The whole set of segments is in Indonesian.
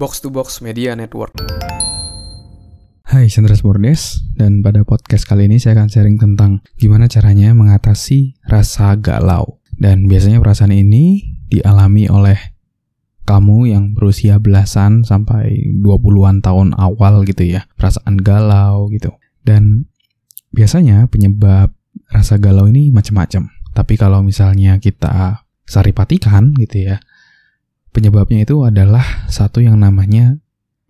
Box to Box Media Network. Hai, saya Andreas Bordes, dan pada podcast kali ini saya akan sharing tentang gimana caranya mengatasi rasa galau. Dan biasanya perasaan ini dialami oleh kamu yang berusia belasan sampai 20-an tahun awal gitu ya. Perasaan galau gitu. Dan biasanya penyebab rasa galau ini macam-macam. Tapi kalau misalnya kita saripatikan gitu ya, penyebabnya itu adalah satu yang namanya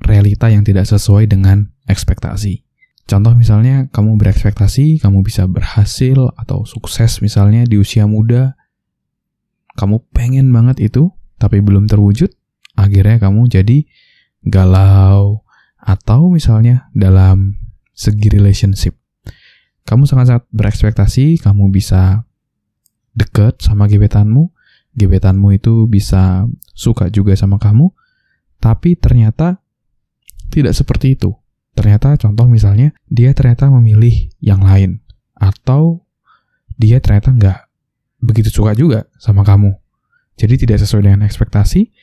realita yang tidak sesuai dengan ekspektasi. Contoh misalnya kamu berekspektasi kamu bisa berhasil atau sukses misalnya di usia muda. Kamu pengen banget itu, tapi belum terwujud. Akhirnya kamu jadi galau. Atau misalnya dalam segi relationship. Kamu sangat-sangat berekspektasi kamu bisa deket sama gebetanmu. Gebetanmu itu bisa suka juga sama kamu, tapi ternyata tidak seperti itu. Ternyata contoh misalnya, dia ternyata memilih yang lain, atau dia ternyata nggak begitu suka juga sama kamu. Jadi tidak sesuai dengan ekspektasi,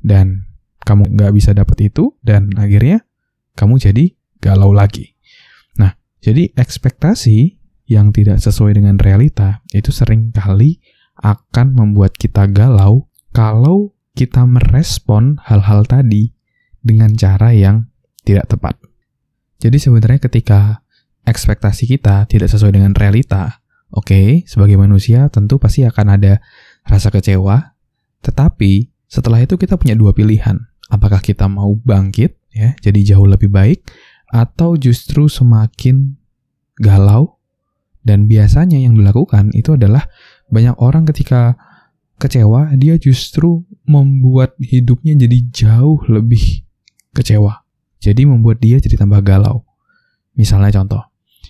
dan kamu nggak bisa dapat itu, dan akhirnya kamu jadi galau lagi. Nah, jadi ekspektasi yang tidak sesuai dengan realita, itu sering kali akan membuat kita galau kalau kita merespon hal-hal tadi dengan cara yang tidak tepat. Jadi sebenarnya ketika ekspektasi kita tidak sesuai dengan realita, oke, sebagai manusia tentu pasti akan ada rasa kecewa, tetapi setelah itu kita punya dua pilihan. Apakah kita mau bangkit, ya, jadi jauh lebih baik, atau justru semakin galau? Dan biasanya yang dilakukan itu adalah banyak orang ketika kecewa, dia justru membuat hidupnya jadi jauh lebih kecewa. Jadi membuat dia jadi tambah galau. Misalnya contoh,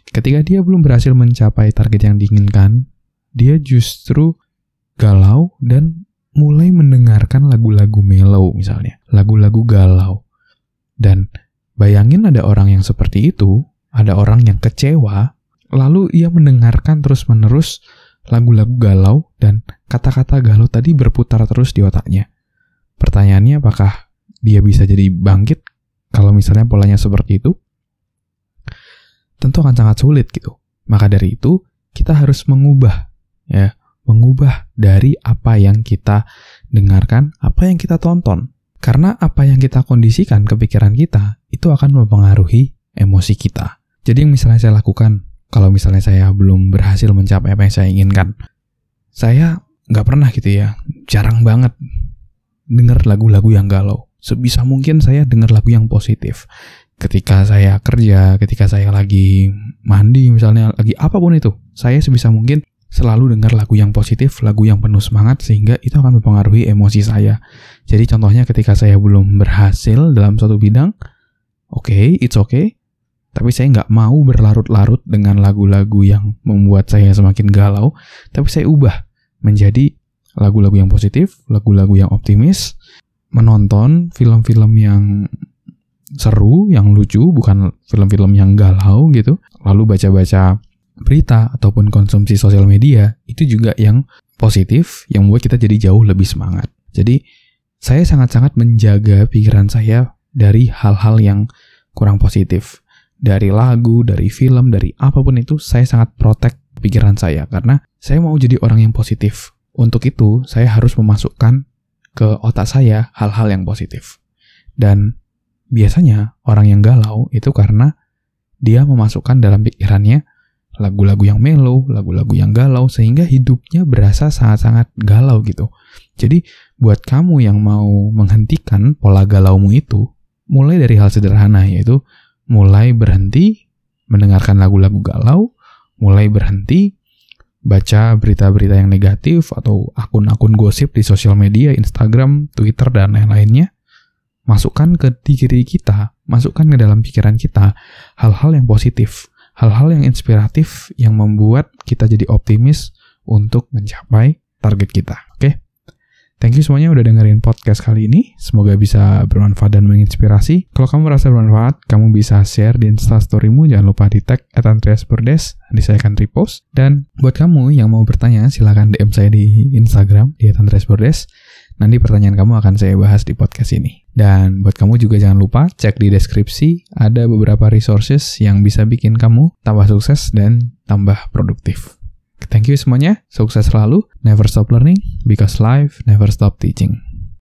ketika dia belum berhasil mencapai target yang diinginkan, dia justru galau dan mulai mendengarkan lagu-lagu mellow misalnya. Lagu-lagu galau. Dan bayangin ada orang yang seperti itu, ada orang yang kecewa, lalu ia mendengarkan terus-menerus lagu-lagu galau, dan kata-kata galau tadi berputar terus di otaknya. Pertanyaannya, apakah dia bisa jadi bangkit kalau misalnya polanya seperti itu? Tentu akan sangat sulit gitu. Maka dari itu, kita harus mengubah dari apa yang kita dengarkan, apa yang kita tonton. Karena apa yang kita kondisikan ke pikiran kita, itu akan mempengaruhi emosi kita. Jadi yang misalnya saya lakukan, kalau misalnya saya belum berhasil mencapai apa yang saya inginkan, saya nggak pernah gitu ya, jarang banget dengar lagu-lagu yang galau. Sebisa mungkin saya dengar lagu yang positif. Ketika saya kerja, ketika saya lagi mandi misalnya, lagi apapun itu, saya sebisa mungkin selalu dengar lagu yang positif, lagu yang penuh semangat, sehingga itu akan mempengaruhi emosi saya. Jadi contohnya ketika saya belum berhasil dalam suatu bidang, it's okay. Tapi saya nggak mau berlarut-larut dengan lagu-lagu yang membuat saya semakin galau. Tapi saya ubah menjadi lagu-lagu yang positif, lagu-lagu yang optimis, menonton film-film yang seru, yang lucu, bukan film-film yang galau gitu. Lalu baca-baca berita ataupun konsumsi sosial media, itu juga yang positif, yang membuat kita jadi jauh lebih semangat. Jadi saya sangat-sangat menjaga pikiran saya dari hal-hal yang kurang positif. Dari lagu, dari film, dari apapun itu, saya sangat protect pikiran saya. Karena saya mau jadi orang yang positif. Untuk itu, saya harus memasukkan ke otak saya hal-hal yang positif. Dan biasanya orang yang galau itu karena dia memasukkan dalam pikirannya lagu-lagu yang mellow, lagu-lagu yang galau, sehingga hidupnya berasa sangat-sangat galau gitu. Jadi, buat kamu yang mau menghentikan pola galaumu itu, mulai dari hal sederhana, yaitu mulai berhenti mendengarkan lagu-lagu galau, mulai berhenti baca berita-berita yang negatif atau akun-akun gosip di sosial media, Instagram, Twitter, dan lain-lainnya. Masukkan ke diri kita, masukkan ke dalam pikiran kita hal-hal yang positif, hal-hal yang inspiratif yang membuat kita jadi optimis untuk mencapai target kita. Oke? Thank you semuanya udah dengerin podcast kali ini. Semoga bisa bermanfaat dan menginspirasi. Kalau kamu merasa bermanfaat, kamu bisa share di Instastory-mu. Jangan lupa di tag @andreasbordes. Nanti saya akan repost. Dan buat kamu yang mau bertanya, silakan DM saya di Instagram di @andreasbordes. Nanti pertanyaan kamu akan saya bahas di podcast ini. Dan buat kamu juga jangan lupa cek di deskripsi, ada beberapa resources yang bisa bikin kamu tambah sukses dan tambah produktif. Thank you semuanya, sukses selalu, never stop learning, because life never stop teaching.